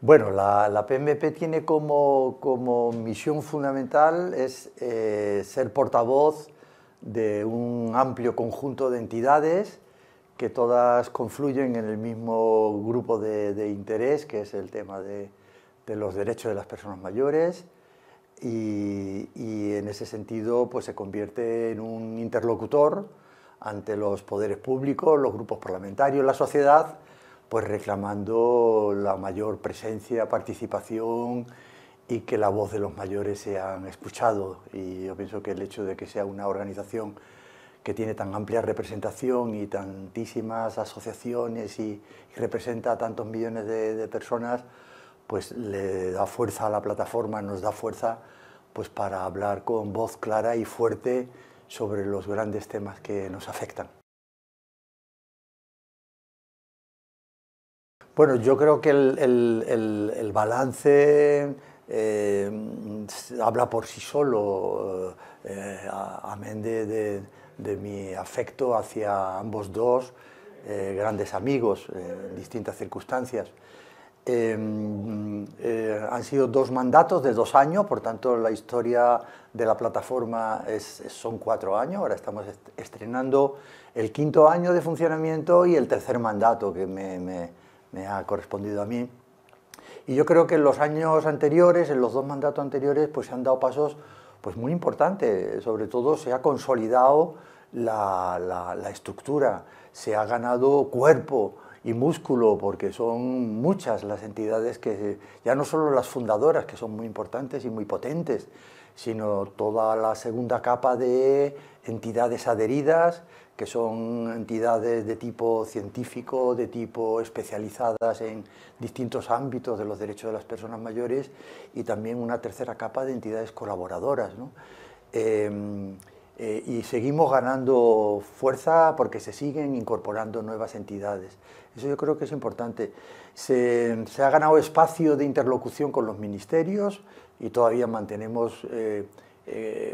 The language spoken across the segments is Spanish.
Bueno, la PMP tiene como misión fundamental es ser portavoz de un amplio conjunto de entidades que todas confluyen en el mismo grupo de interés, que es el tema de los derechos de las personas mayores, y en ese sentido pues, se convierte en un interlocutor ante los poderes públicos, los grupos parlamentarios, la sociedad, pues reclamando la mayor presencia, participación y que la voz de los mayores sean escuchado. Y yo pienso que el hecho de que sea una organización que tiene tan amplia representación y tantísimas asociaciones y representa a tantos millones de personas, pues le da fuerza a la plataforma, nos da fuerza pues para hablar con voz clara y fuerte sobre los grandes temas que nos afectan. Bueno, yo creo que el balance habla por sí solo, amén de mi afecto hacia ambos dos grandes amigos en distintas circunstancias. Han sido 2 mandatos de 2 años, por tanto la historia de la plataforma son 4 años, ahora estamos estrenando el 5.º año de funcionamiento y el 3.er mandato que me ha correspondido a mí. Y yo creo que en los años anteriores, en los 2 mandatos anteriores, pues se han dado pasos pues muy importantes, sobre todo se ha consolidado la estructura, se ha ganado cuerpo y músculo, porque son muchas las entidades que, ya no solo las fundadoras, que son muy importantes y muy potentes, sino toda la segunda capa de entidades adheridas, que son entidades de tipo científico, de tipo especializadas en distintos ámbitos de los derechos de las personas mayores, y también una tercera capa de entidades colaboradoras, ¿no? Y seguimos ganando fuerza porque se siguen incorporando nuevas entidades. Eso yo creo que es importante. Se ha ganado espacio de interlocución con los ministerios y todavía mantenemos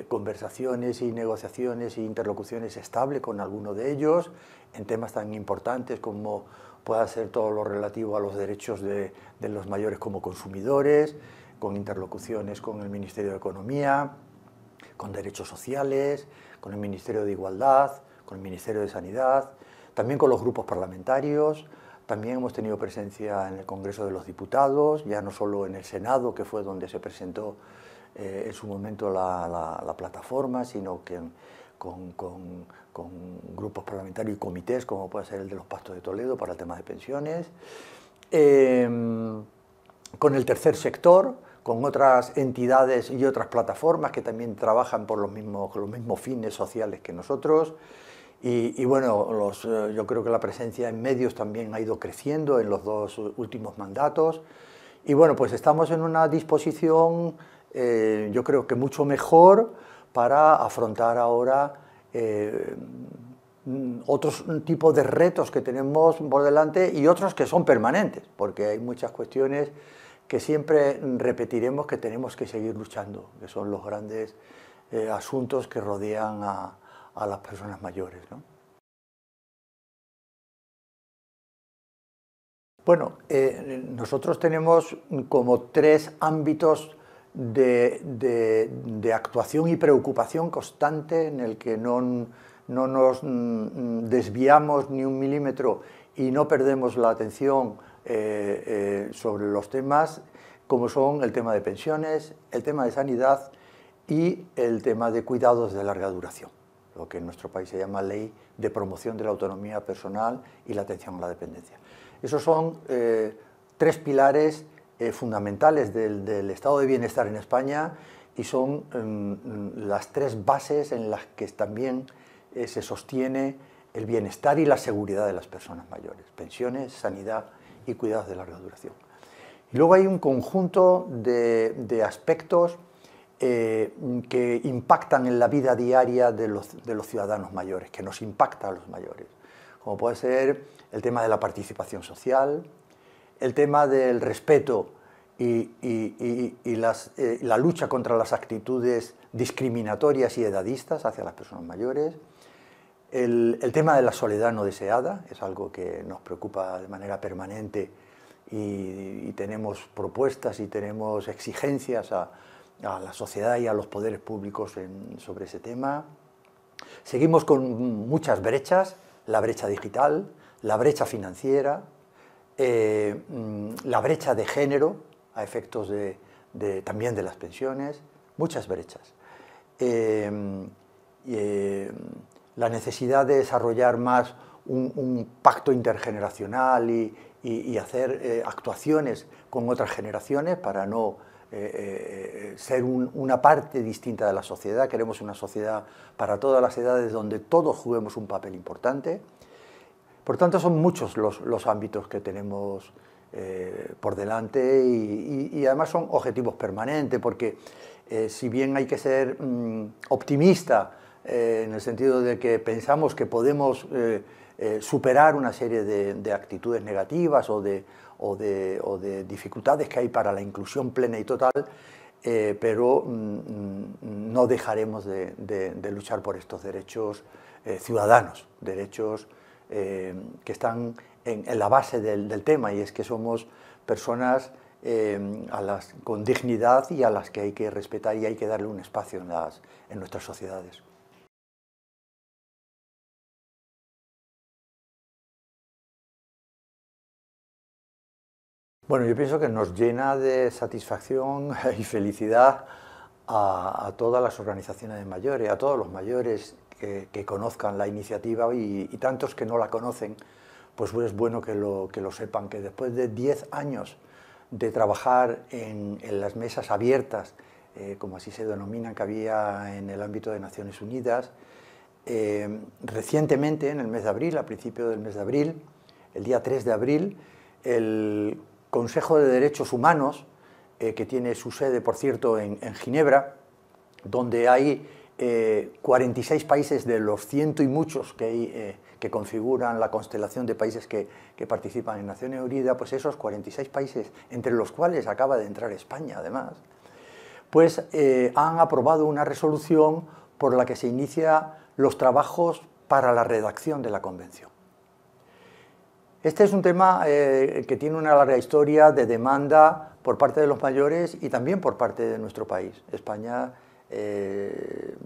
conversaciones y negociaciones e interlocuciones estables con alguno de ellos en temas tan importantes como pueda ser todo lo relativo a los derechos de los mayores como consumidores, con interlocuciones con el Ministerio de Economía, con derechos sociales, con el Ministerio de Igualdad, con el Ministerio de Sanidad, también con los grupos parlamentarios. También hemos tenido presencia en el Congreso de los Diputados, ya no solo en el Senado, que fue donde se presentó en su momento la plataforma, sino que con grupos parlamentarios y comités, como puede ser el de los Pactos de Toledo para el tema de pensiones. Con el tercer sector, con otras entidades y otras plataformas que también trabajan con los mismos fines sociales que nosotros. Y bueno, yo creo que la presencia en medios también ha ido creciendo en los 2 últimos mandatos. Y bueno, pues estamos en una disposición, yo creo que mucho mejor para afrontar ahora otros tipos de retos que tenemos por delante y otros que son permanentes, porque hay muchas cuestiones que siempre repetiremos que tenemos que seguir luchando, que son los grandes asuntos que rodean a las personas mayores, ¿no? Bueno, nosotros tenemos como 3 ámbitos de actuación y preocupación constante en el que no nos desviamos ni un milímetro y no perdemos la atención sobre los temas como son el tema de pensiones, el tema de sanidad y el tema de cuidados de larga duración, lo que en nuestro país se llama Ley de Promoción de la Autonomía Personal y la Atención a la Dependencia. Esos son 3 pilares fundamentales del estado de bienestar en España y son las 3 bases en las que también se sostiene el bienestar y la seguridad de las personas mayores: pensiones, sanidad y cuidados de larga duración. Y luego hay un conjunto de aspectos que impactan en la vida diaria de los ciudadanos mayores, que nos impacta a los mayores, como puede ser el tema de la participación social, el tema del respeto y la lucha contra las actitudes discriminatorias y edadistas hacia las personas mayores, el tema de la soledad no deseada, es algo que nos preocupa de manera permanente y tenemos propuestas y tenemos exigencias a la sociedad y a los poderes públicos sobre ese tema. Seguimos con muchas brechas, la brecha digital, la brecha financiera, la brecha de género a efectos también de las pensiones, muchas brechas. La necesidad de desarrollar más un pacto intergeneracional y hacer actuaciones con otras generaciones para no ser una parte distinta de la sociedad. Queremos una sociedad para todas las edades donde todos juguemos un papel importante. Por tanto, son muchos los ámbitos que tenemos por delante y además son objetivos permanentes, porque si bien hay que ser optimista en el sentido de que pensamos que podemos superar una serie de actitudes negativas o de dificultades que hay para la inclusión plena y total, pero no dejaremos de luchar por estos derechos ciudadanos, derechos que están en la base del tema, y es que somos personas con dignidad y a las que hay que respetar y hay que darle un espacio en nuestras sociedades. Bueno, yo pienso que nos llena de satisfacción y felicidad a todas las organizaciones de mayores, a todos los mayores que conozcan la iniciativa y tantos que no la conocen, pues es bueno que lo sepan, que después de 10 años de trabajar en las mesas abiertas, como así se denominan, que había en el ámbito de Naciones Unidas, recientemente, en el mes de abril, a principios del mes de abril, el día 3 de abril, el Consejo de Derechos Humanos, que tiene su sede, por cierto, en Ginebra, donde hay 46 países de los ciento y muchos que configuran la constelación de países que participan en Naciones Unidas, pues esos 46 países, entre los cuales acaba de entrar España además, pues han aprobado una resolución por la que se inicia los trabajos para la redacción de la Convención. Este es un tema que tiene una larga historia de demanda por parte de los mayores y también por parte de nuestro país. España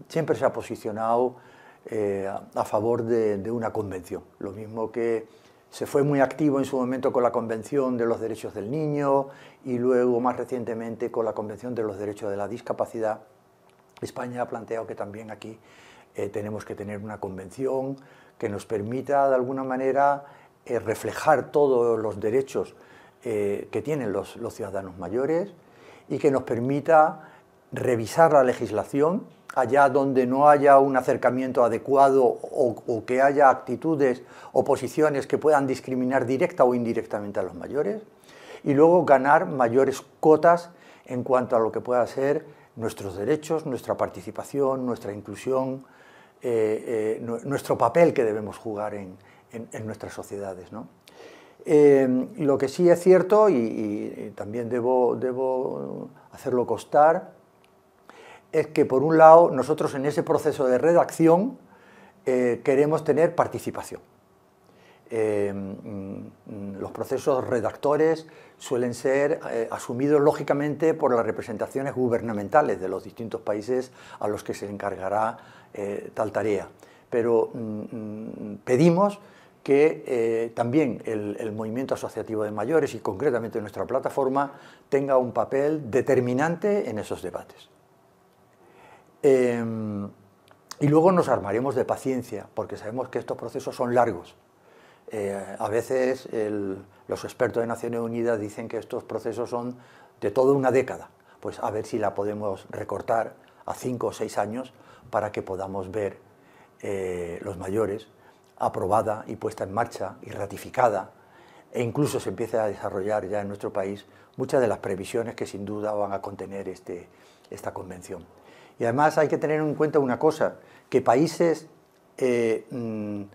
siempre se ha posicionado a favor de una convención, lo mismo que se fue muy activo en su momento con la Convención de los Derechos del Niño y luego más recientemente con la Convención de los Derechos de la Discapacidad. España ha planteado que también aquí tenemos que tener una convención que nos permita de alguna manera reflejar todos los derechos que tienen los ciudadanos mayores y que nos permita revisar la legislación allá donde no haya un acercamiento adecuado o que haya actitudes o posiciones que puedan discriminar directa o indirectamente a los mayores, y luego ganar mayores cotas en cuanto a lo que pueda ser nuestros derechos, nuestra participación, nuestra inclusión, nuestro papel que debemos jugar en nuestras sociedades, ¿no? Lo que sí es cierto, y también debo hacerlo constar, es que por un lado nosotros en ese proceso de redacción queremos tener participación. Los procesos redactores suelen ser asumidos lógicamente por las representaciones gubernamentales de los distintos países a los que se encargará tal tarea, pero pedimos que también el movimiento asociativo de mayores y concretamente nuestra plataforma tenga un papel determinante en esos debates. Y luego nos armaremos de paciencia, porque sabemos que estos procesos son largos. A veces los expertos de Naciones Unidas dicen que estos procesos son de toda una década. Pues a ver si la podemos recortar a 5 o 6 años para que podamos ver los mayores aprobada y puesta en marcha y ratificada, e incluso se empiece a desarrollar ya en nuestro país muchas de las previsiones que sin duda van a contener esta convención. Y además hay que tener en cuenta una cosa, que países con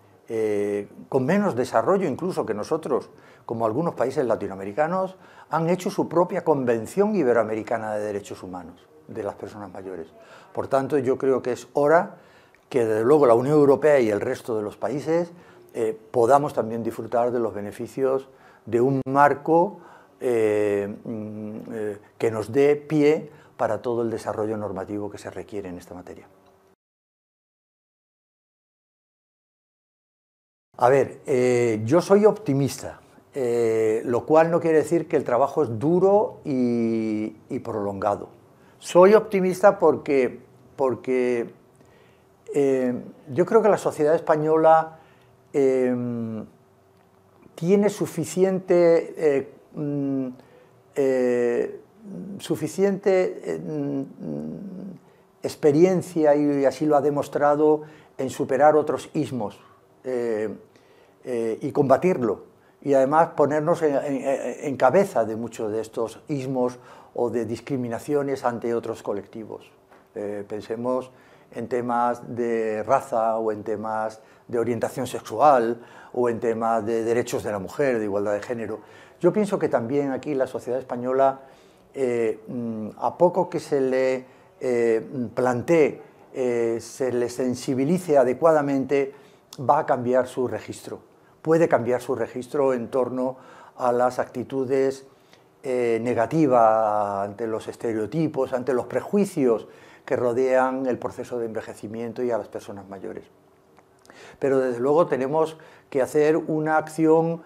menos desarrollo incluso que nosotros, como algunos países latinoamericanos, han hecho su propia Convención Iberoamericana de Derechos Humanos de las personas mayores. Por tanto, yo creo que es hora que desde luego la Unión Europea y el resto de los países podamos también disfrutar de los beneficios de un marco que nos dé pie para todo el desarrollo normativo que se requiere en esta materia. A ver, yo soy optimista, lo cual no quiere decir que el trabajo es duro y prolongado. Soy optimista porque yo creo que la sociedad española tiene suficiente experiencia, y así lo ha demostrado, en superar otros ismos y combatirlo, y además ponernos en cabeza de muchos de estos ismos o de discriminaciones ante otros colectivos. Pensemos en temas de raza, o en temas de orientación sexual, o en temas de derechos de la mujer, de igualdad de género. Yo pienso que también aquí la sociedad española, a poco que se le plantee, se le sensibilice adecuadamente, va a cambiar su registro. Puede cambiar su registro en torno a las actitudes negativas, ante los estereotipos, ante los prejuicios que rodean el proceso de envejecimiento y a las personas mayores. Pero desde luego tenemos que hacer una acción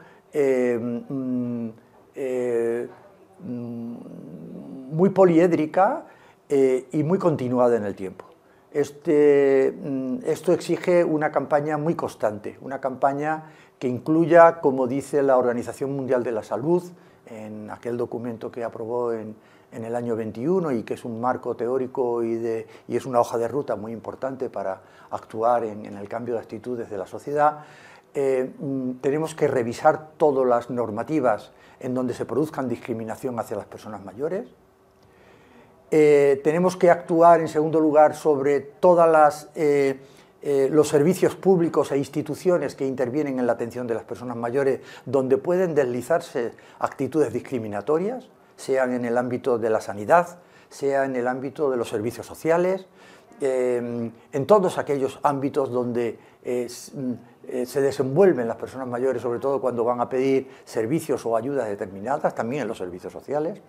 muy poliédrica y muy continuada en el tiempo. Esto exige una campaña muy constante, una campaña que incluya, como dice la Organización Mundial de la Salud, en aquel documento que aprobó en el año 21, y que es un marco teórico y es una hoja de ruta muy importante para actuar en el cambio de actitudes de la sociedad. Tenemos que revisar todas las normativas en donde se produzcan discriminación hacia las personas mayores. Tenemos que actuar, en segundo lugar, sobre todos los servicios públicos e instituciones que intervienen en la atención de las personas mayores, donde pueden deslizarse actitudes discriminatorias, sean en el ámbito de la sanidad, sea en el ámbito de los servicios sociales, en todos aquellos ámbitos donde se desenvuelven las personas mayores, sobre todo cuando van a pedir servicios o ayudas determinadas, también en los servicios sociales.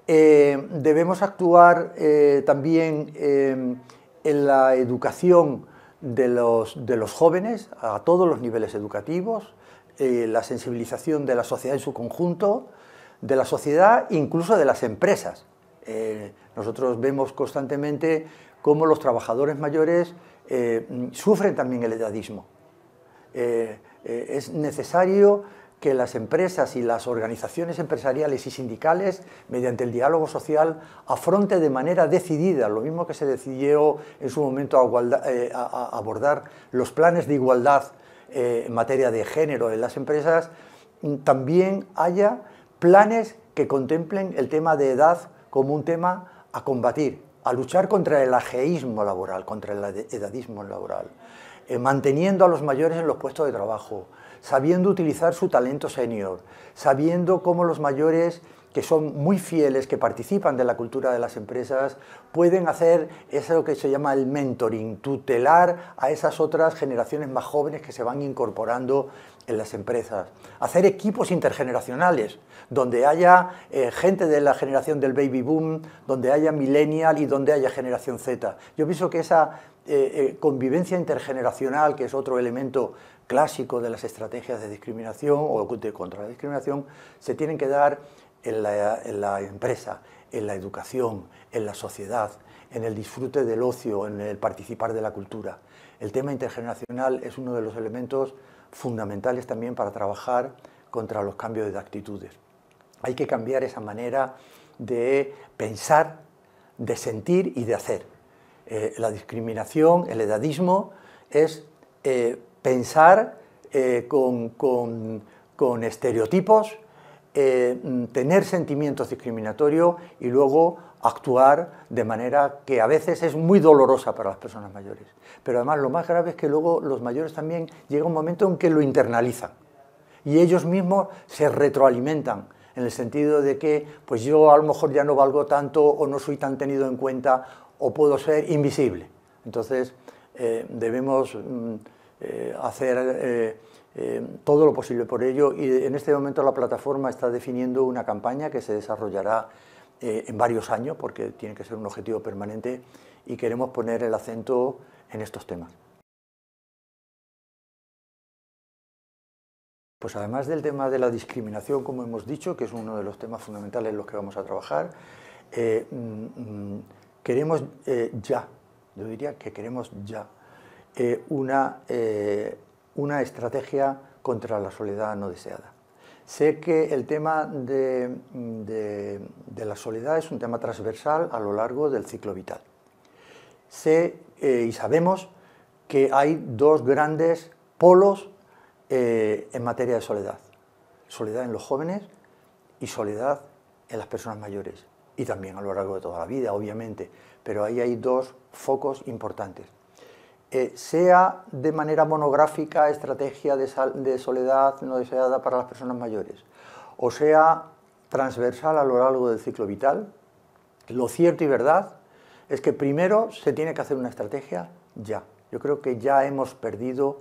Debemos actuar también en la educación de los jóvenes a todos los niveles educativos, la sensibilización de la sociedad en su conjunto, de la sociedad, incluso de las empresas. Nosotros vemos constantemente cómo los trabajadores mayores sufren también el edadismo. Es necesario que las empresas y las organizaciones empresariales y sindicales, mediante el diálogo social, afronten de manera decidida, lo mismo que se decidió en su momento a abordar los planes de igualdad en materia de género en las empresas, también haya planes que contemplen el tema de edad como un tema a combatir, a luchar contra el ageísmo laboral, contra el edadismo laboral, manteniendo a los mayores en los puestos de trabajo, sabiendo utilizar su talento senior, sabiendo cómo los mayores, que son muy fieles, que participan de la cultura de las empresas, pueden hacer eso que se llama el mentoring, tutelar a esas otras generaciones más jóvenes que se van incorporando en las empresas, hacer equipos intergeneracionales, donde haya gente de la generación del baby boom, donde haya millennial y donde haya generación Z. Yo pienso que esa convivencia intergeneracional, que es otro elemento clásico de las estrategias de discriminación o contra la discriminación, se tienen que dar en la empresa, en la educación, en la sociedad, en el disfrute del ocio, en el participar de la cultura. El tema intergeneracional es uno de los elementos fundamentales también para trabajar contra los cambios de actitudes. Hay que cambiar esa manera de pensar, de sentir y de hacer. La discriminación, el edadismo, es pensar con estereotipos, tener sentimientos discriminatorios y luego actuar de manera que a veces es muy dolorosa para las personas mayores. Pero además lo más grave es que luego los mayores también llega un momento en que lo internalizan y ellos mismos se retroalimentan, en el sentido de que pues yo a lo mejor ya no valgo tanto, o no soy tan tenido en cuenta, o puedo ser invisible. Entonces debemos hacer todo lo posible por ello, y en este momento la plataforma está definiendo una campaña que se desarrollará en varios años, porque tiene que ser un objetivo permanente, y queremos poner el acento en estos temas. Pues además del tema de la discriminación, como hemos dicho, que es uno de los temas fundamentales en los que vamos a trabajar, queremos yo diría que queremos ya, una estrategia contra la soledad no deseada. Sé que el tema de la soledad es un tema transversal a lo largo del ciclo vital. Sé y sabemos que hay dos grandes polos en materia de soledad. Soledad en los jóvenes y soledad en las personas mayores. Y también a lo largo de toda la vida, obviamente. Pero ahí hay dos focos importantes. Sea de manera monográfica estrategia de soledad no deseada para las personas mayores, o sea transversal a lo largo del ciclo vital, lo cierto y verdad es que primero se tiene que hacer una estrategia ya. Yo creo que ya hemos perdido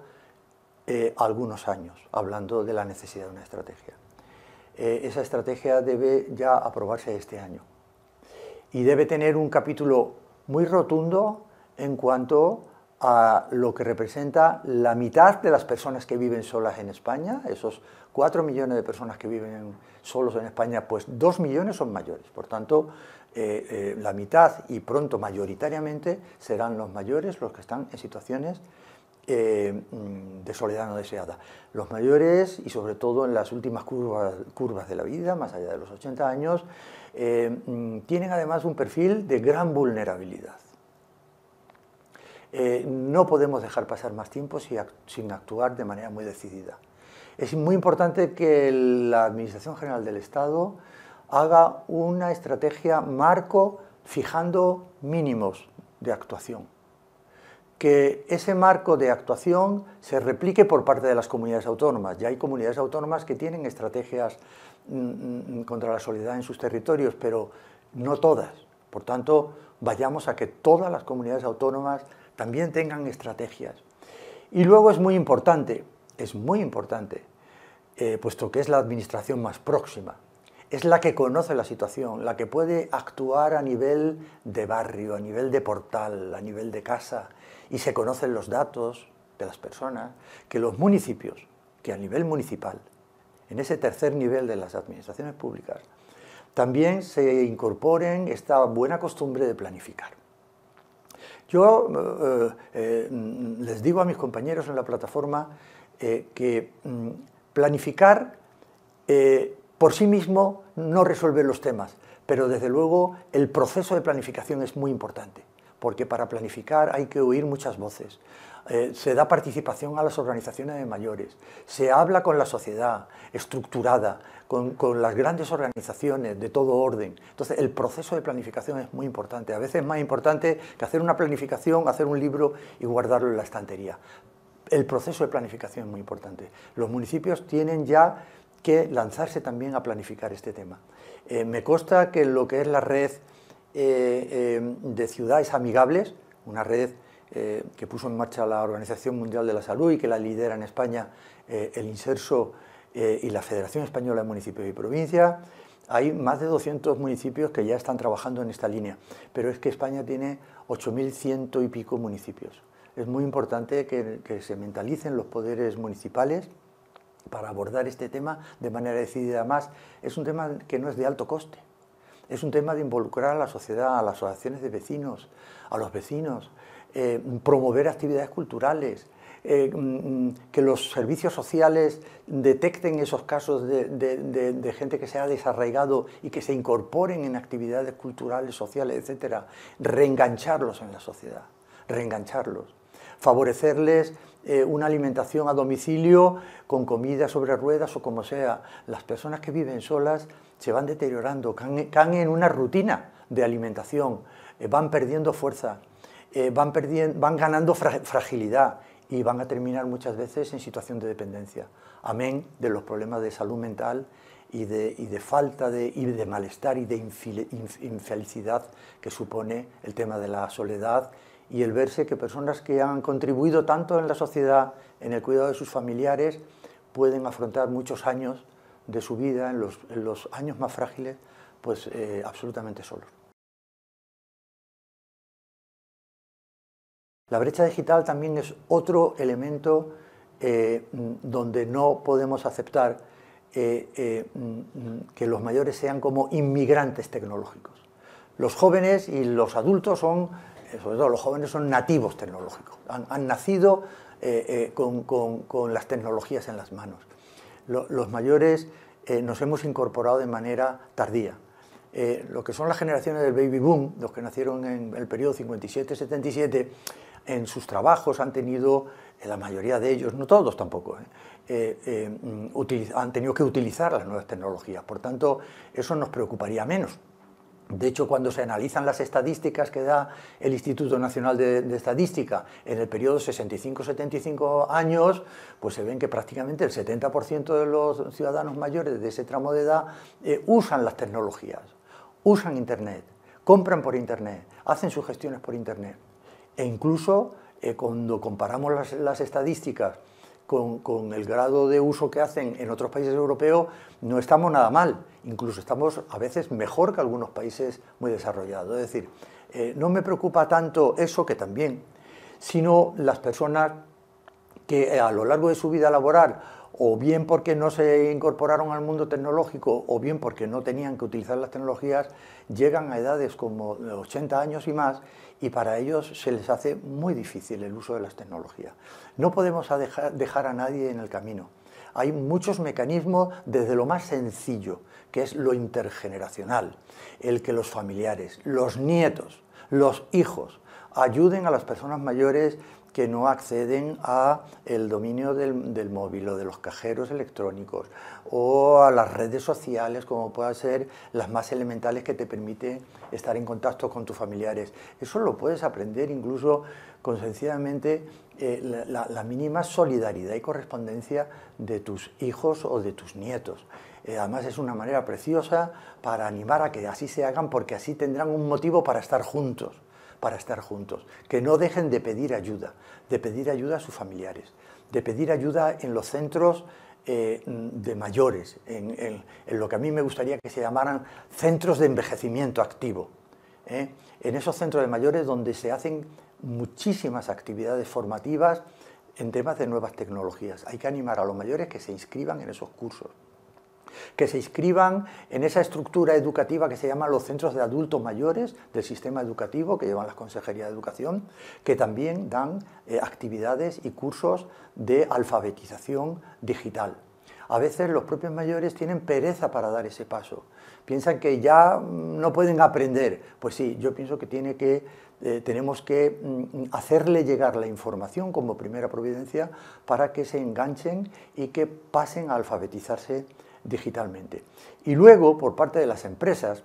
algunos años hablando de la necesidad de una estrategia. Esa estrategia debe ya aprobarse este año y debe tener un capítulo muy rotundo en cuanto a lo que representa la mitad de las personas que viven solas en España. Esos 4 millones de personas que viven solos en España, pues 2 millones son mayores. Por tanto, la mitad y pronto mayoritariamente serán los mayores los que están en situaciones de soledad no deseada. Los mayores, y sobre todo en las últimas curvas de la vida, más allá de los 80 años, tienen además un perfil de gran vulnerabilidad. No podemos dejar pasar más tiempo sin actuar de manera muy decidida. Es muy importante que la Administración General del Estado haga una estrategia marco fijando mínimos de actuación. Que ese marco de actuación se replique por parte de las comunidades autónomas. Ya hay comunidades autónomas que tienen estrategias contra la soledad en sus territorios, pero no todas. Por tanto, vayamos a que todas las comunidades autónomas también tengan estrategias. Y luego es muy importante, puesto que es la administración más próxima, es la que conoce la situación, la que puede actuar a nivel de barrio, a nivel de portal, a nivel de casa, y se conocen los datos de las personas, que los municipios, que a nivel municipal, en ese tercer nivel de las administraciones públicas, también se incorporen esta buena costumbre de planificar. Yo les digo a mis compañeros en la plataforma que planificar por sí mismo no resuelve los temas, pero desde luego el proceso de planificación es muy importante, porque para planificar hay que oír muchas voces. Se da participación a las organizaciones de mayores, se habla con la sociedad estructurada, con las grandes organizaciones de todo orden. Entonces el proceso de planificación es muy importante, a veces más importante que hacer una planificación, hacer un libro y guardarlo en la estantería. El proceso de planificación es muy importante. Los municipios tienen ya que lanzarse también a planificar este tema. Me consta que lo que es la red de ciudades amigables, una red que puso en marcha la Organización Mundial de la Salud y que la lidera en España el INSERSO y la Federación Española de Municipios y Provincias, hay más de 200 municipios que ya están trabajando en esta línea, pero es que España tiene 8.100 y pico municipios. Es muy importante que se mentalicen los poderes municipales para abordar este tema de manera decidida. Además, es un tema que no es de alto coste, es un tema de involucrar a la sociedad, a las asociaciones de vecinos, a los vecinos, promover actividades culturales, que los servicios sociales detecten esos casos de gente que se ha desarraigado y que se incorporen en actividades culturales, sociales, etc. Reengancharlos en la sociedad, reengancharlos. Favorecerles una alimentación a domicilio con comida sobre ruedas o como sea. Las personas que viven solas se van deteriorando, caen en una rutina de alimentación, van perdiendo fuerza, van ganando fragilidad y van a terminar muchas veces en situación de dependencia. Amén de los problemas de salud mental y de falta y de malestar y de infelicidad que supone el tema de la soledad y el verse que personas que han contribuido tanto en la sociedad, en el cuidado de sus familiares, pueden afrontar muchos años de su vida, en los años más frágiles, pues absolutamente solos. La brecha digital también es otro elemento donde no podemos aceptar que los mayores sean como inmigrantes tecnológicos. Los jóvenes y los adultos son, sobre todo los jóvenes, son nativos tecnológicos, han nacido con las tecnologías en las manos. Los mayores nos hemos incorporado de manera tardía. Lo que son las generaciones del baby boom, los que nacieron en el periodo 57-77, en sus trabajos han tenido, la mayoría de ellos, no todos tampoco, han tenido que utilizar las nuevas tecnologías. Por tanto, eso nos preocuparía menos. De hecho, cuando se analizan las estadísticas que da el Instituto Nacional de Estadística en el periodo 65-75 años, pues se ven que prácticamente el 70% de los ciudadanos mayores de ese tramo de edad usan las tecnologías, usan Internet, compran por Internet, hacen sus gestiones por Internet. E incluso cuando comparamos las estadísticas con el grado de uso que hacen en otros países europeos, no estamos nada mal, incluso estamos a veces mejor que algunos países muy desarrollados. Es decir, no me preocupa tanto eso, que también, sino las personas que a lo largo de su vida laboral, o bien porque no se incorporaron al mundo tecnológico, o bien porque no tenían que utilizar las tecnologías, llegan a edades como de 80 años y más, y para ellos se les hace muy difícil el uso de las tecnologías. No podemos dejar a nadie en el camino. Hay muchos mecanismos, desde lo más sencillo, que es lo intergeneracional, el que los familiares, los nietos, los hijos, ayuden a las personas mayores que no acceden al dominio del móvil o de los cajeros electrónicos o a las redes sociales, como puedan ser las más elementales que te permiten estar en contacto con tus familiares. Eso lo puedes aprender incluso con sencillamente la mínima solidaridad y correspondencia de tus hijos o de tus nietos. Además es una manera preciosa para animar a que así se hagan, porque así tendrán un motivo para estar juntos. Que no dejen de pedir ayuda a sus familiares, de pedir ayuda en los centros de mayores, en lo que a mí me gustaría que se llamaran centros de envejecimiento activo. En esos centros de mayores donde se hacen muchísimas actividades formativas en temas de nuevas tecnologías. Hay que animar a los mayores que se inscriban en esos cursos, que se inscriban en esa estructura educativa que se llama los centros de adultos mayores del sistema educativo, que llevan las consejerías de educación, que también dan actividades y cursos de alfabetización digital. A veces los propios mayores tienen pereza para dar ese paso, piensan que ya no pueden aprender. Pues sí, yo pienso que tenemos que hacerle llegar la información como primera providencia para que se enganchen y que pasen a alfabetizarse digitalmente. Y luego, por parte de las empresas,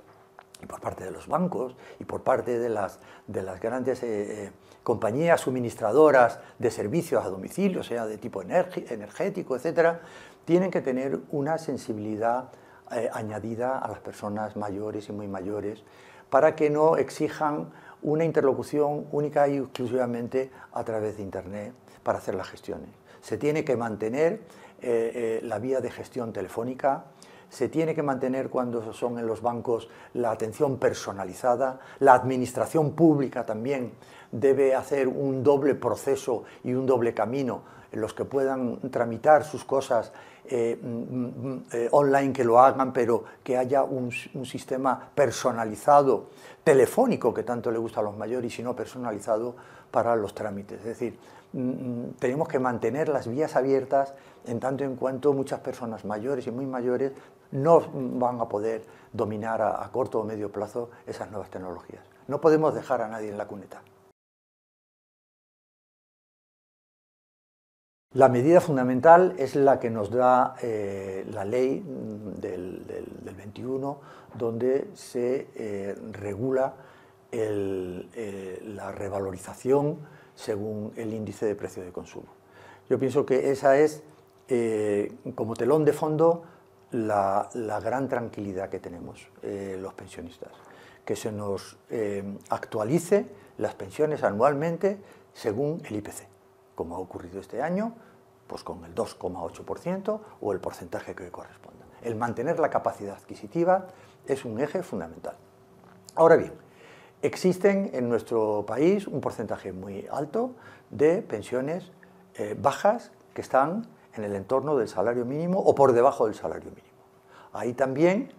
y por parte de los bancos, y por parte de las grandes compañías suministradoras de servicios a domicilio, sea de tipo energético, etcétera, tienen que tener una sensibilidad añadida a las personas mayores y muy mayores, para que no exijan una interlocución única y exclusivamente a través de Internet para hacer las gestiones. Se tiene que mantener la vía de gestión telefónica, se tiene que mantener, cuando son en los bancos, la atención personalizada. La administración pública también debe hacer un doble proceso y un doble camino, en los que puedan tramitar sus cosas online, que lo hagan, pero que haya un sistema personalizado, telefónico, que tanto le gusta a los mayores, y si no personalizado para los trámites. Es decir, tenemos que mantener las vías abiertas, en tanto en cuanto muchas personas mayores y muy mayores no van a poder dominar a corto o medio plazo esas nuevas tecnologías. No podemos dejar a nadie en la cuneta. La medida fundamental es la que nos da la ley del 21, donde se regula la revalorización según el índice de precio de consumo. Yo pienso que esa es, como telón de fondo, la gran tranquilidad que tenemos los pensionistas, que se nos actualice las pensiones anualmente según el IPC, como ha ocurrido este año, pues con el 2,8% o el porcentaje que corresponda. El mantener la capacidad adquisitiva es un eje fundamental. Ahora bien, existen en nuestro país un porcentaje muy alto de pensiones bajas que están en el entorno del salario mínimo o por debajo del salario mínimo. Ahí también,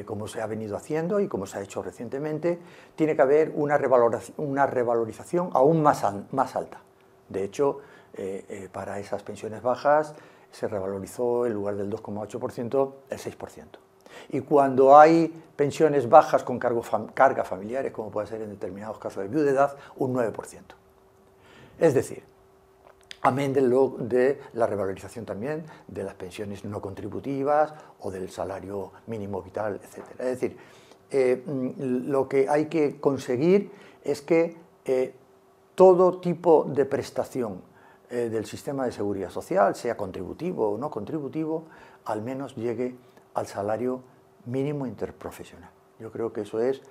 como se ha venido haciendo y como se ha hecho recientemente, tiene que haber una revalorización aún más alta. De hecho, para esas pensiones bajas se revalorizó en lugar del 2,8% el 6%. Y cuando hay pensiones bajas con cargas familiares, como puede ser en determinados casos de viudedad, un 9%. Es decir, amén de la revalorización también de las pensiones no contributivas o del salario mínimo vital, etc. Es decir, lo que hay que conseguir es que todo tipo de prestación del sistema de seguridad social, sea contributivo o no contributivo, al menos llegue al salario mínimo interprofesional. Yo creo que eso es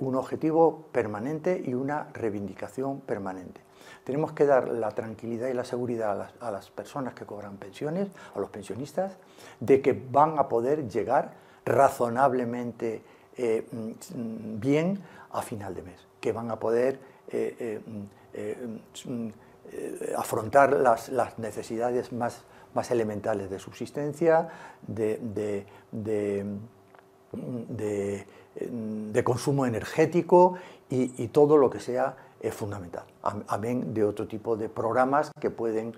un objetivo permanente y una reivindicación permanente. Tenemos que dar la tranquilidad y la seguridad a las personas que cobran pensiones, a los pensionistas, de que van a poder llegar razonablemente bien a final de mes, que van a poder afrontar las necesidades más elementales de subsistencia, de consumo energético y todo lo que sea fundamental, amén de otro tipo de programas que pueden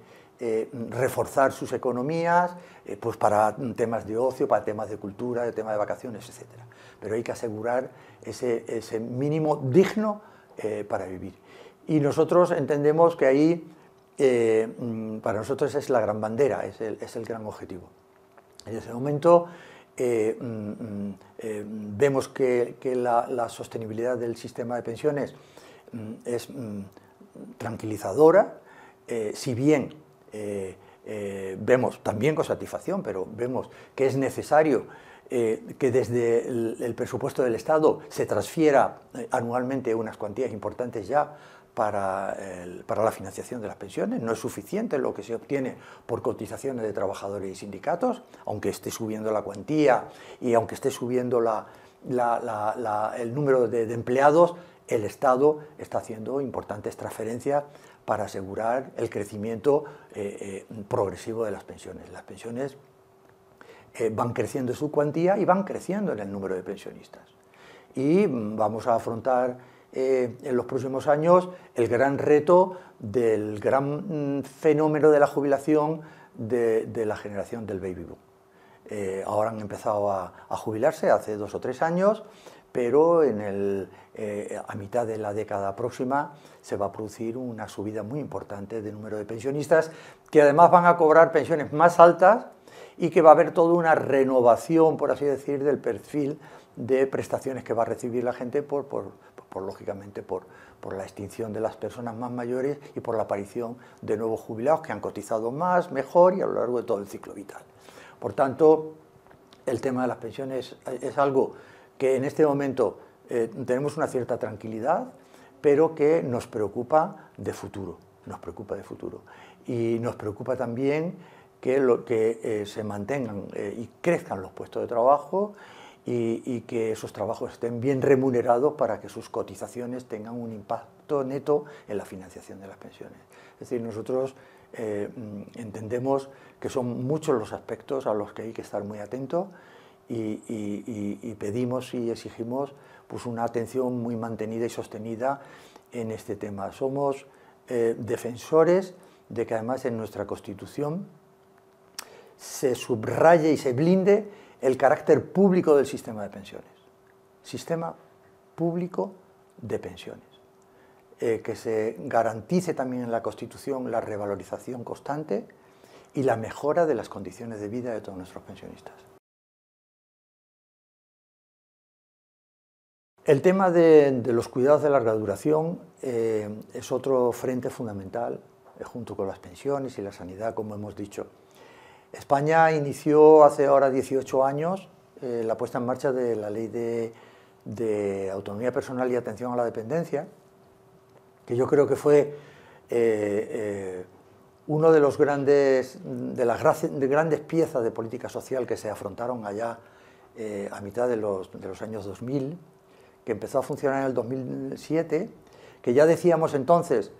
reforzar sus economías pues para temas de ocio, para temas de cultura, de temas de vacaciones, etc. Pero hay que asegurar ese mínimo digno para vivir. Y nosotros entendemos que ahí, para nosotros es la gran bandera, es el gran objetivo. En ese momento vemos que la sostenibilidad del sistema de pensiones es tranquilizadora, si bien vemos también con satisfacción, pero vemos que es necesario que desde el presupuesto del Estado se transfiera anualmente unas cuantías importantes ya para la financiación de las pensiones. No es suficiente lo que se obtiene por cotizaciones de trabajadores y sindicatos, aunque esté subiendo la cuantía y aunque esté subiendo el número de empleados, el Estado está haciendo importantes transferencias para asegurar el crecimiento progresivo de las pensiones. Las pensiones van creciendo en su cuantía y van creciendo en el número de pensionistas. Y vamos a afrontar en los próximos años el gran reto del gran fenómeno de la jubilación de la generación del baby boom. Ahora han empezado a jubilarse hace 2 o 3 años, pero a mitad de la década próxima se va a producir una subida muy importante de número de pensionistas que además van a cobrar pensiones más altas y que va a haber toda una renovación, por así decir, del perfil de prestaciones que va a recibir la gente lógicamente por la extinción de las personas más mayores y por la aparición de nuevos jubilados que han cotizado más, mejor y a lo largo de todo el ciclo vital. Por tanto, el tema de las pensiones es algo que en este momento tenemos una cierta tranquilidad, pero que nos preocupa de futuro, y nos preocupa también que se mantengan y crezcan los puestos de trabajo y que esos trabajos estén bien remunerados para que sus cotizaciones tengan un impacto neto en la financiación de las pensiones. Es decir, nosotros entendemos que son muchos los aspectos a los que hay que estar muy atentos y pedimos y exigimos pues, una atención muy mantenida y sostenida en este tema. Somos defensores de que además en nuestra Constitución se subraye y se blinde el carácter público del sistema de pensiones. Sistema público de pensiones. Que se garantice también en la Constitución la revalorización constante y la mejora de las condiciones de vida de todos nuestros pensionistas. El tema de los cuidados de larga duración es otro frente fundamental, junto con las pensiones y la sanidad, como hemos dicho. España inició hace ahora 18 años la puesta en marcha de la Ley de de autonomía personal y atención a la dependencia, que yo creo que fue uno de las grandes piezas de política social que se afrontaron allá a mitad de los años 2000, que empezó a funcionar en el 2007, que ya decíamos entonces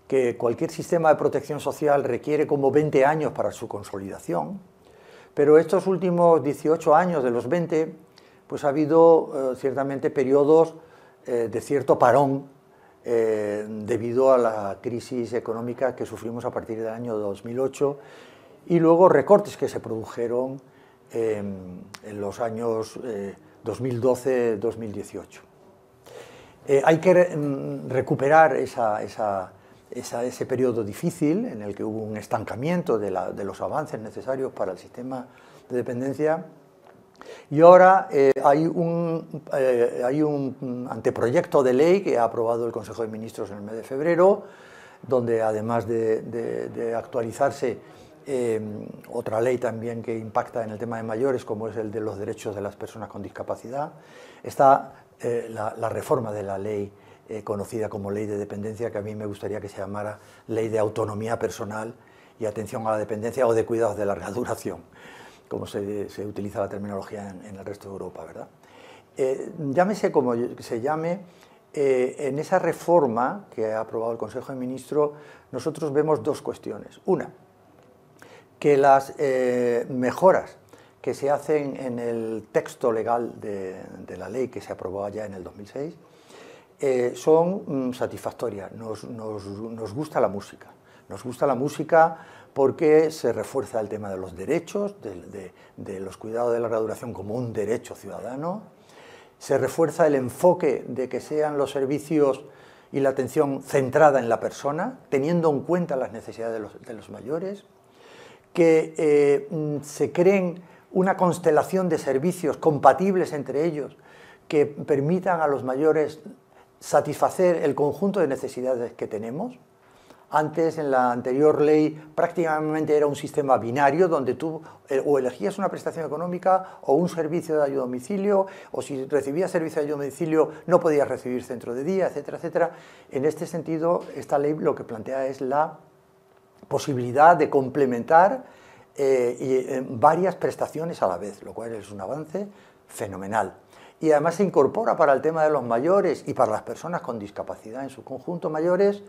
que cualquier sistema de protección social requiere como 20 años para su consolidación, pero estos últimos 18 años de los 20, pues ha habido ciertamente periodos de cierto parón debido a la crisis económica que sufrimos a partir del año 2008 y luego recortes que se produjeron en los años 2012-2018. Hay que recuperar ese periodo difícil en el que hubo un estancamiento de los avances necesarios para el sistema de dependencia. Y ahora hay un anteproyecto de ley que ha aprobado el Consejo de Ministros en el mes de febrero, donde además de actualizarse otra ley también que impacta en el tema de mayores, como es el de los derechos de las personas con discapacidad, está la reforma de la ley conocida como Ley de Dependencia, que a mí me gustaría que se llamara Ley de Autonomía Personal y Atención a la Dependencia o de Cuidados de Larga Duración, como se utiliza la terminología en el resto de Europa, ¿verdad? Llámese como se llame, en esa reforma que ha aprobado el Consejo de Ministros nosotros vemos dos cuestiones. Una, que las mejoras que se hacen en el texto legal de la ley que se aprobó allá en el 2006 son satisfactorias. Nos gusta la música. Nos gusta la música porque se refuerza el tema de los derechos, de los cuidados de larga duración como un derecho ciudadano. Se refuerza el enfoque de que sean los servicios y la atención centrada en la persona, teniendo en cuenta las necesidades de los mayores. Que se creen una constelación de servicios compatibles entre ellos que permitan a los mayores satisfacer el conjunto de necesidades que tenemos. Antes, en la anterior ley, prácticamente era un sistema binario donde tú o elegías una prestación económica o un servicio de ayuda a domicilio, o si recibías servicio de ayuda a domicilio no podías recibir centro de día, etcétera, etcétera. En este sentido, esta ley lo que plantea es la posibilidad de complementar varias prestaciones a la vez, lo cual es un avance fenomenal. Y además se incorpora para el tema de los mayores y para las personas con discapacidad en su conjunto mayores,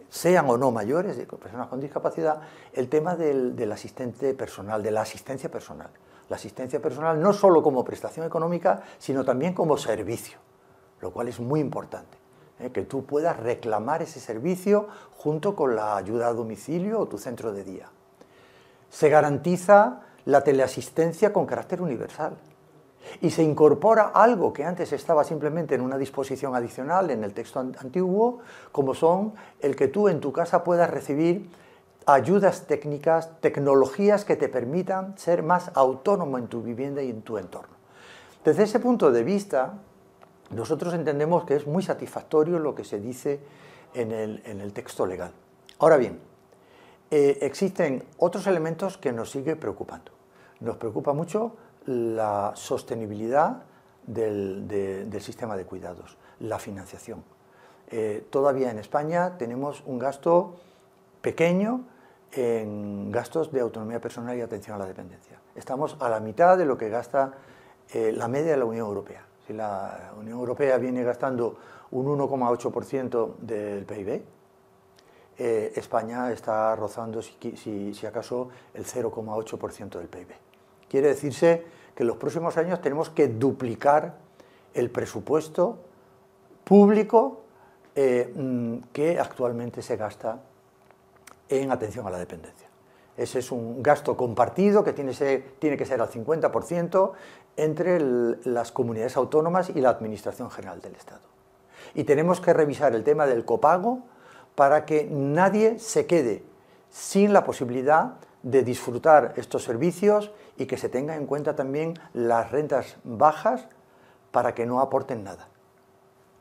sean o no mayores, de personas con discapacidad, el tema del asistente personal, de la asistencia personal. La asistencia personal no solo como prestación económica, sino también como servicio, lo cual es muy importante. Que tú puedas reclamar ese servicio junto con la ayuda a domicilio o tu centro de día. Se garantiza la teleasistencia con carácter universal y se incorpora algo que antes estaba simplemente en una disposición adicional en el texto antiguo, como son el que tú en tu casa puedas recibir ayudas técnicas, tecnologías que te permitan ser más autónomo en tu vivienda y en tu entorno. Desde ese punto de vista, nosotros entendemos que es muy satisfactorio lo que se dice en el texto legal. Ahora bien, existen otros elementos que nos sigue preocupando. Nos preocupa mucho la sostenibilidad del sistema de cuidados, la financiación. Todavía en España tenemos un gasto pequeño en gastos de autonomía personal y atención a la dependencia. Estamos a la mitad de lo que gasta la media de la Unión Europea. Si la Unión Europea viene gastando un 1,8% del PIB, España está rozando, si acaso, el 0,8% del PIB. Quiere decirse que en los próximos años tenemos que duplicar el presupuesto público que actualmente se gasta en atención a la dependencia. Ese es un gasto compartido que tiene que ser al 50% entre las comunidades autónomas y la Administración General del Estado. Y tenemos que revisar el tema del copago para que nadie se quede sin la posibilidad de disfrutar estos servicios y que se tenga en cuenta también las rentas bajas para que no aporten nada.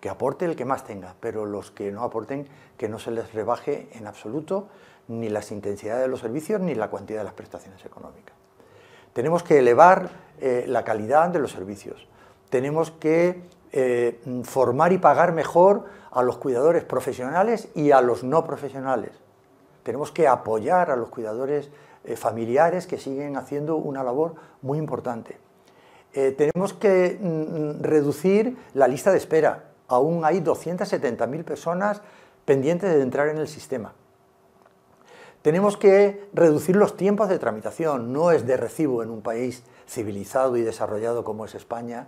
Que aporte el que más tenga, pero los que no aporten, que no se les rebaje en absoluto ni las intensidades de los servicios ni la cuantía de las prestaciones económicas. Tenemos que elevar la calidad de los servicios. Tenemos que formar y pagar mejor a los cuidadores profesionales y a los no profesionales. Tenemos que apoyar a los cuidadores familiares que siguen haciendo una labor muy importante. Tenemos que reducir la lista de espera. Aún hay 270.000 personas pendientes de entrar en el sistema. Tenemos que reducir los tiempos de tramitación. No es de recibo en un país civilizado y desarrollado como es España,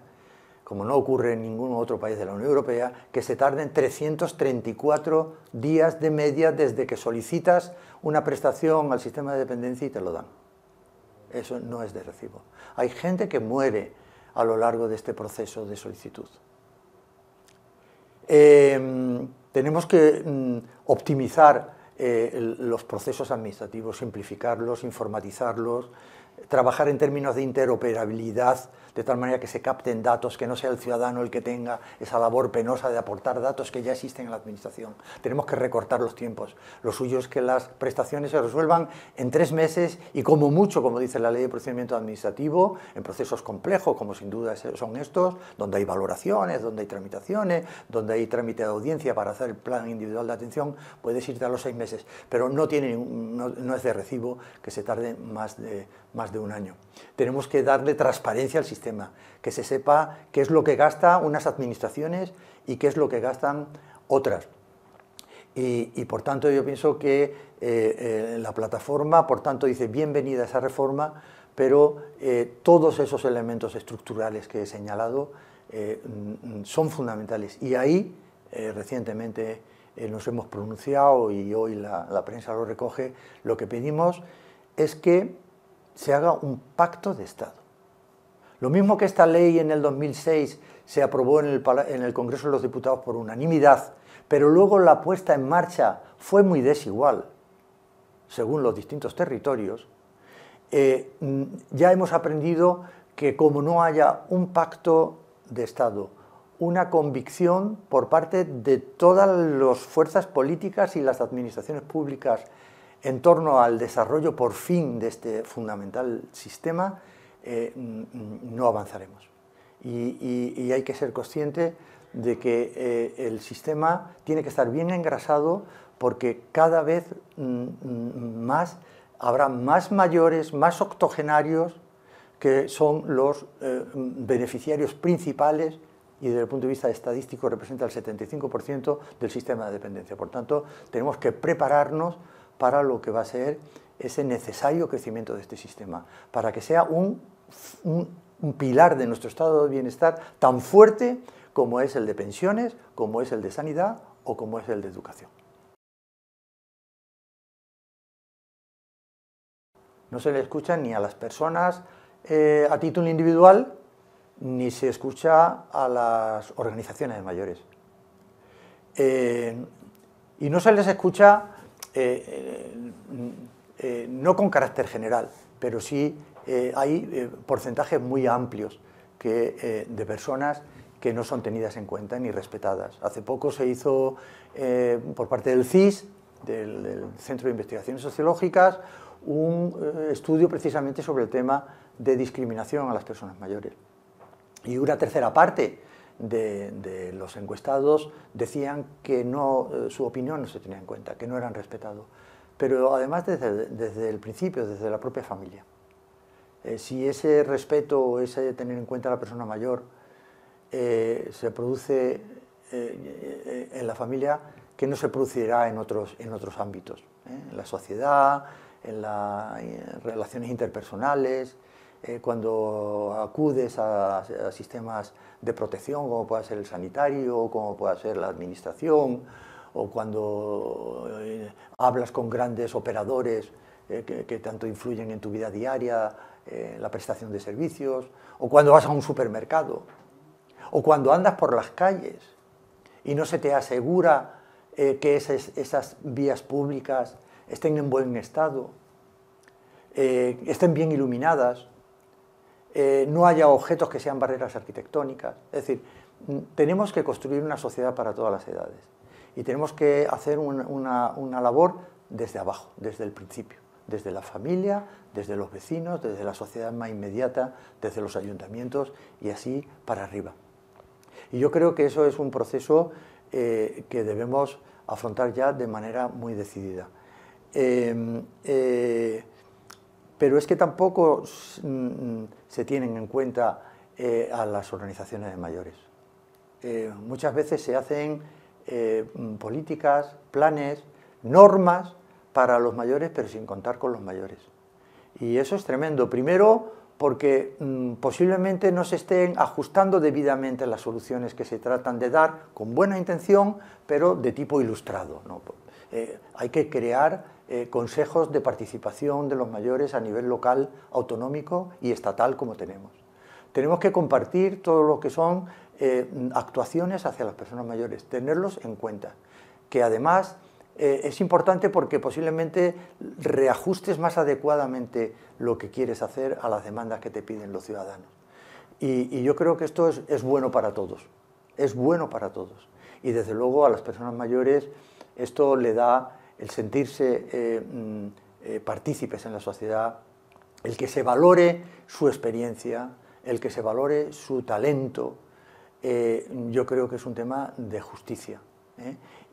como no ocurre en ningún otro país de la Unión Europea, que se tarden 334 días de media desde que solicitas una prestación al sistema de dependencia y te lo dan. Eso no es de recibo. Hay gente que muere a lo largo de este proceso de solicitud. Tenemos que optimizar los procesos administrativos, simplificarlos, informatizarlos, trabajar en términos de interoperabilidad, de tal manera que se capten datos, que no sea el ciudadano el que tenga esa labor penosa de aportar datos que ya existen en la administración. Tenemos que recortar los tiempos. Lo suyo es que las prestaciones se resuelvan en 3 meses y como mucho, como dice la Ley de Procedimiento Administrativo, en procesos complejos, como sin duda son estos, donde hay valoraciones, donde hay tramitaciones, donde hay trámite de audiencia para hacer el plan individual de atención, puedes irte a los 6 meses, pero no es de recibo que se tarde más de un año. Tenemos que darle transparencia al sistema, que se sepa qué es lo que gastan unas administraciones y qué es lo que gastan otras. Y por tanto yo pienso que la plataforma, por tanto, dice bienvenida a esa reforma, pero todos esos elementos estructurales que he señalado son fundamentales. Y ahí, recientemente nos hemos pronunciado y hoy la prensa lo recoge, lo que pedimos es que se haga un pacto de Estado. Lo mismo que esta ley en el 2006 se aprobó en el Congreso de los Diputados por unanimidad, pero luego la puesta en marcha fue muy desigual, según los distintos territorios, ya hemos aprendido que como no haya un pacto de Estado, una convicción por parte de todas las fuerzas políticas y las administraciones públicas en torno al desarrollo por fin de este fundamental sistema, no avanzaremos. Y hay que ser consciente de que el sistema tiene que estar bien engrasado porque cada vez más habrá más mayores, más octogenarios que son los beneficiarios principales y desde el punto de vista estadístico representa el 75% del sistema de dependencia. Por tanto, tenemos que prepararnos para lo que va a ser ese necesario crecimiento de este sistema, para que sea un pilar de nuestro estado de bienestar tan fuerte como es el de pensiones, como es el de sanidad o como es el de educación. No se le escucha ni a las personas a título individual, ni se escucha a las organizaciones de mayores. Y no se les escucha no con carácter general, pero sí hay porcentajes muy amplios de personas que no son tenidas en cuenta ni respetadas. Hace poco se hizo por parte del CIS, del Centro de Investigaciones Sociológicas, un estudio precisamente sobre el tema de discriminación a las personas mayores. Y una tercera parte de los encuestados decían que su opinión no se tenía en cuenta, que no eran respetados. Pero además desde el principio, desde la propia familia. Si ese respeto o ese tener en cuenta a la persona mayor se produce en la familia, que no se producirá en otros ámbitos, en la sociedad, en las relaciones interpersonales, cuando acudes a sistemas de protección, como pueda ser el sanitario, como pueda ser la administración, o cuando hablas con grandes operadores que tanto influyen en tu vida diaria, la prestación de servicios, o cuando vas a un supermercado, o cuando andas por las calles y no se te asegura que esas vías públicas estén en buen estado, estén bien iluminadas, no haya objetos que sean barreras arquitectónicas. Es decir, tenemos que construir una sociedad para todas las edades y tenemos que hacer una labor desde abajo, desde el principio, desde la familia, desde los vecinos, desde la sociedad más inmediata, desde los ayuntamientos y así para arriba. Y yo creo que eso es un proceso que debemos afrontar ya de manera muy decidida. Pero es que tampoco se tienen en cuenta a las organizaciones de mayores. Muchas veces se hacen políticas, planes, normas para los mayores, pero sin contar con los mayores. Y eso es tremendo. Primero, porque posiblemente no se estén ajustando debidamente las soluciones que se tratan de dar con buena intención, pero de tipo ilustrado, ¿no? Hay que crear consejos de participación de los mayores a nivel local, autonómico y estatal como tenemos. Tenemos que compartir todo lo que son actuaciones hacia las personas mayores, tenerlos en cuenta, que además es importante porque posiblemente reajustes más adecuadamente lo que quieres hacer a las demandas que te piden los ciudadanos. Y yo creo que esto es bueno para todos, es bueno para todos. Y desde luego a las personas mayores esto le da el sentirse partícipes en la sociedad, el que se valore su experiencia, el que se valore su talento. Yo creo que es un tema de justicia.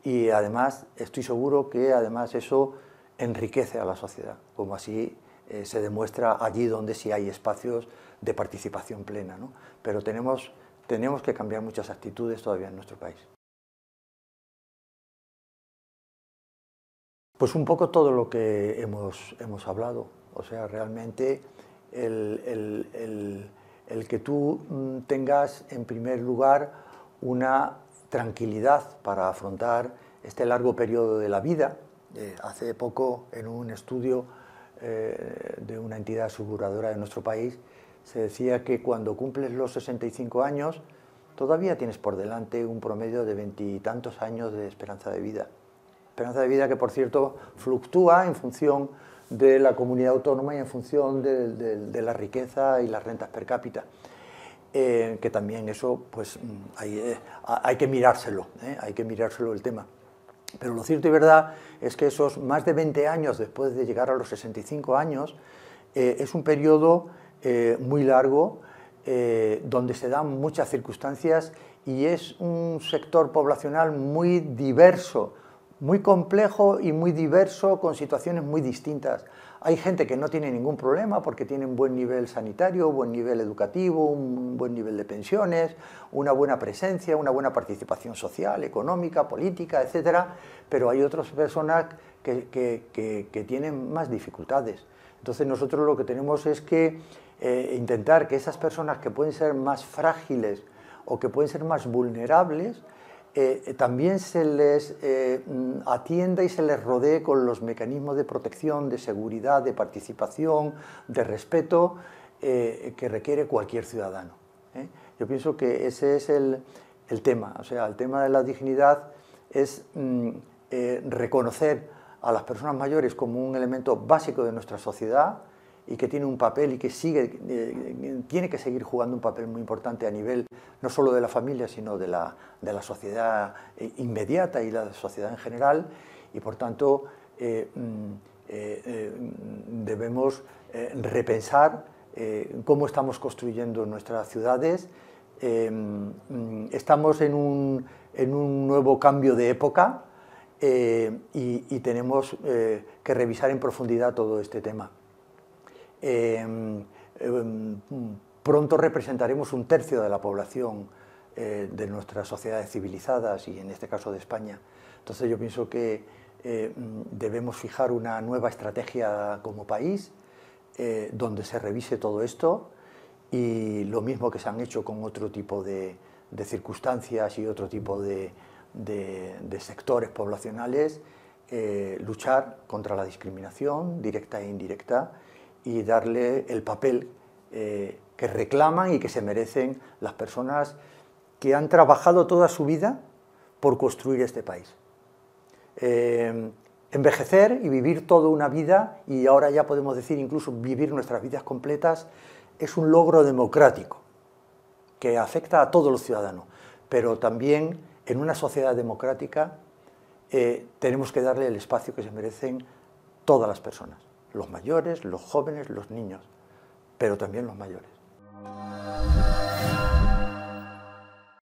Y además estoy seguro que además eso enriquece a la sociedad, como así se demuestra allí donde sí hay espacios de participación plena, ¿no? Pero tenemos que cambiar muchas actitudes todavía en nuestro país. Pues un poco todo lo que hemos hablado, o sea, realmente el que tú tengas en primer lugar una tranquilidad para afrontar este largo periodo de la vida. Hace poco, en un estudio de una entidad aseguradora de nuestro país, se decía que cuando cumples los 65 años, todavía tienes por delante un promedio de 20 y tantos años de esperanza de vida. Esperanza de vida que, por cierto, fluctúa en función de la comunidad autónoma y en función de la riqueza y las rentas per cápita. Que también eso, pues, hay que mirárselo, hay que mirárselo el tema. Pero lo cierto y verdad es que esos más de 20 años después de llegar a los 65 años, es un periodo muy largo, donde se dan muchas circunstancias y es un sector poblacional muy diverso, muy complejo y muy diverso, con situaciones muy distintas. Hay gente que no tiene ningún problema porque tiene un buen nivel sanitario, un buen nivel educativo, un buen nivel de pensiones, una buena presencia, una buena participación social, económica, política, etc. Pero hay otras personas que tienen más dificultades. Entonces nosotros lo que tenemos es que intentar que esas personas que pueden ser más frágiles o que pueden ser más vulnerables, también se les atienda y se les rodee con los mecanismos de protección, de seguridad, de participación, de respeto que requiere cualquier ciudadano. Yo pienso que ese es el tema, o sea, el tema de la dignidad es reconocer a las personas mayores como un elemento básico de nuestra sociedad y que tiene un papel y que tiene que seguir jugando un papel muy importante a nivel no solo de la familia, sino de la sociedad inmediata y la sociedad en general, y por tanto debemos repensar cómo estamos construyendo nuestras ciudades. Estamos en un nuevo cambio de época y tenemos que revisar en profundidad todo este tema. Pronto representaremos un tercio de la población de nuestras sociedades civilizadas y en este caso de España. Entonces yo pienso que debemos fijar una nueva estrategia como país donde se revise todo esto y lo mismo que se han hecho con otro tipo de circunstancias y otro tipo de sectores poblacionales, luchar contra la discriminación directa e indirecta y darle el papel que reclaman y que se merecen las personas que han trabajado toda su vida por construir este país. Envejecer y vivir toda una vida, y ahora ya podemos decir incluso vivir nuestras vidas completas, es un logro democrático que afecta a todos los ciudadanos, pero también en una sociedad democrática tenemos que darle el espacio que se merecen todas las personas. Los mayores, los jóvenes, los niños, pero también los mayores.